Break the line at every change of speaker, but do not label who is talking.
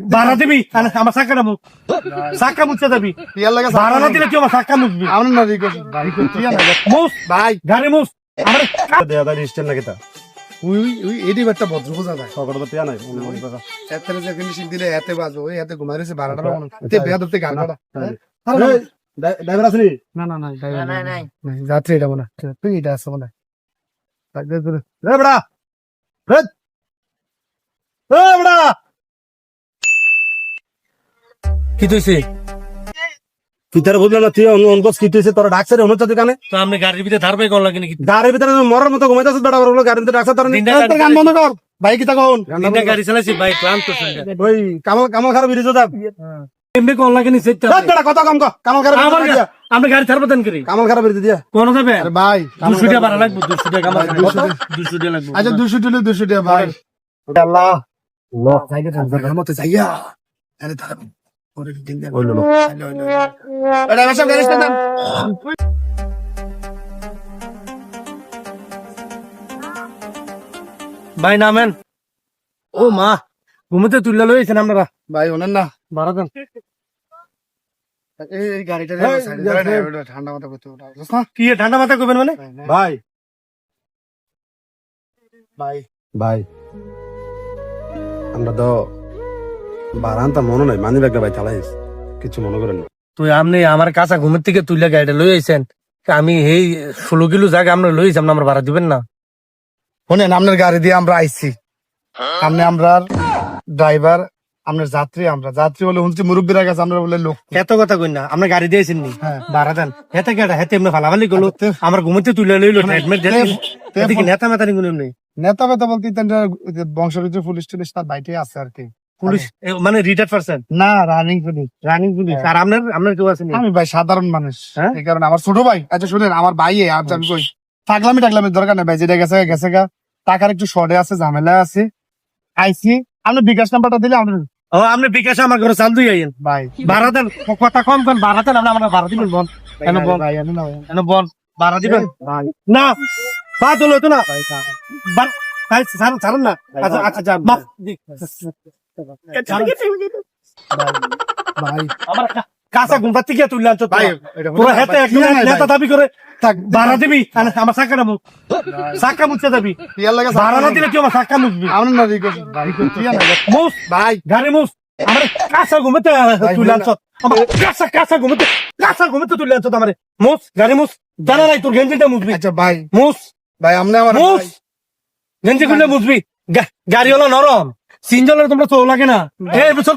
ভাড়া দিবি আমার চাকাটা মুখ চাকা মুছে যাবি ভাড়া না দিলে তুই আমার চাকা মুখবি মুস
ভাই
গাড়ি মুস আমার
দেয়া দাঁড়ি স্ট্যান্ড নাকি তা
এটি একটা ভদ্র বোঝা যায়
সকালে তো পেয়া নাই
এতে যে ফিনিশিং দিলে এতে বাজো ওই এতে ঘুমাই রয়েছে ভাড়াটা এতে বেয়া ধরতে গান করা
ড্রাইভার আসেনি
না না না যাত্রী এটা মনে তুই এটা আছে মনে
বড়া বড়া
কি তুইছে
ভিতরে বুঝলো না তুই অনকস কি তুইছে তোর ডাক্তারে অনুচ্ছ দোকানে
তো আপনি গাড়ির ভিতরে ধার পাই কোন লাগে নাকি
গাড়ির ভিতরে মরার মতো ঘুমাইতেছিস বেটা বড় গাড়ির ভিতরে ডাক্তার তোর
গান বন্ধ কর ভাই কি তা কোন
তিনটা গাড়ি চালাইছি ভাই ক্লান্ত
ওই কামাল খারাপ বিরিজ দা
এমনি কোন লাগে নি সেটা
বেটা কথা কম কর কামাল খারাপ
আপনি গাড়ি ধার পাতেন করি
কামাল খারাপ বিরিজ দিয়া
কোন যাবে
আরে ভাই
200 টাকা ভাড়া লাগবে 200 টাকা আমার 200 টাকা লাগবে
আচ্ছা 200 টাকা ভাই
আল্লাহ
আল্লাহ যাইগে থাকবে মতে যাইয়া আরে তার পরে দিন দেন
ওইলো
আরে আমার সব গাড়ি স্ট্যান্ড
ভাই নামেন ও মা ঘুমোতে তুললা লইছেন আপনারা
ভাই ওনেন না
ভাড়া দেন
এই গাড়িটা ঠান্ডা মাথা করতে
কি ঠান্ডা মাথা করবেন মানে
ভাই
ভাই
ভাই আমরা তো বারান্তা মনে নাই মানি ব্যাগটা ভাই চালাইস কিছু মনে করেন না
তুই আপনি আমার কাঁচা ঘুমের থেকে তুইলা গাড়িটা লই আইছেন আমি এই 16 কিলো জায়গা আমরা লই আইছি আমার ভাড়া দিবেন না
শুনেন আপনার গাড়ি দিয়ে আমরা আইছি আপনি আমরা ড্রাইভার আপনার যাত্রী আমরা যাত্রী বলে শুনছি মুরব্বীরা কাছে আমরা বলে লোক
এত কথা কই না আমরা গাড়ি দিয়েছেন নি
হ্যাঁ।
ভাড়া দেন হেতে কেটা হেতে এমনি ফালাফালি করলো আমার ঘুমোতে তুলে লইলো ট্রিটমেন্ট দেন এদিকে নেতা মেতা নি কোনো নেই
নেতা বেতা বলতে বংশরিত পুলিশ টুলিশ তার বাইটে আছে আর কি
পুলিশ মানে রিটায়ার্ড পারসন
না রানিং পুলিশ
রানিং পুলিশ আর আপনার কেউ আছে নি
আমি ভাই সাধারণ মানুষ
হ্যাঁ?
এই কারণে আমার ছোট ভাই আচ্ছা শুনেন আমার ভাই আজ আমি কই টাকলামি দরকার নেই ভাই যেটা গেছে গা টাকার একটু শর্টে আছে ঝামেলা আছে আইসি আপনি বিকাশ নাম্বারটা দিলে আপনার
ও আপনি বিকাশ আমার ঘরে চাল দুই আইন
ভাই
ভাড়া দেন কথা কম কোন ভাড়া দেন আপনি আমার ভাড়া দিবেন বল কেন বল
ভাই আমি না ভাই
কেন বল ভাড়া দিবেন
ভাই
না পা তুলো তো না
ভাই
ভাই ছাড়ুন না আচ্ছা আচ্ছা মাফ
ভাই
আমার কাঁচা ঘুম পাতি গিয়ে তুললাম তো
ভাই
পুরো হেতে একদম নেতা দাবি করে
থাক
ভাড়া দিবি আমার চাকাটা মুখ চাকা মুছে যাবি
ইয়ার লাগা
ভাড়া না দিলে তুই আমার চাকা মুখবি
আমরা না রিকোয়েস্ট ভাই ঠিক আছে
মুস
ভাই
গাড়ি মুস আমার কাঁচা ঘুমতে তুললাম তো আমার কাঁচা ঘুমতে তুললাম তো আমার মুস গাড়ি মুস জানা নাই তোর গেঞ্জিটা মুছবি
আচ্ছা ভাই
মুস
ভাই আপনি আমার
মুস গেঞ্জি খুললে মুছবি গাড়ি হলো নরম সিনজলের তোমরা চৌ লাগে না এই বছর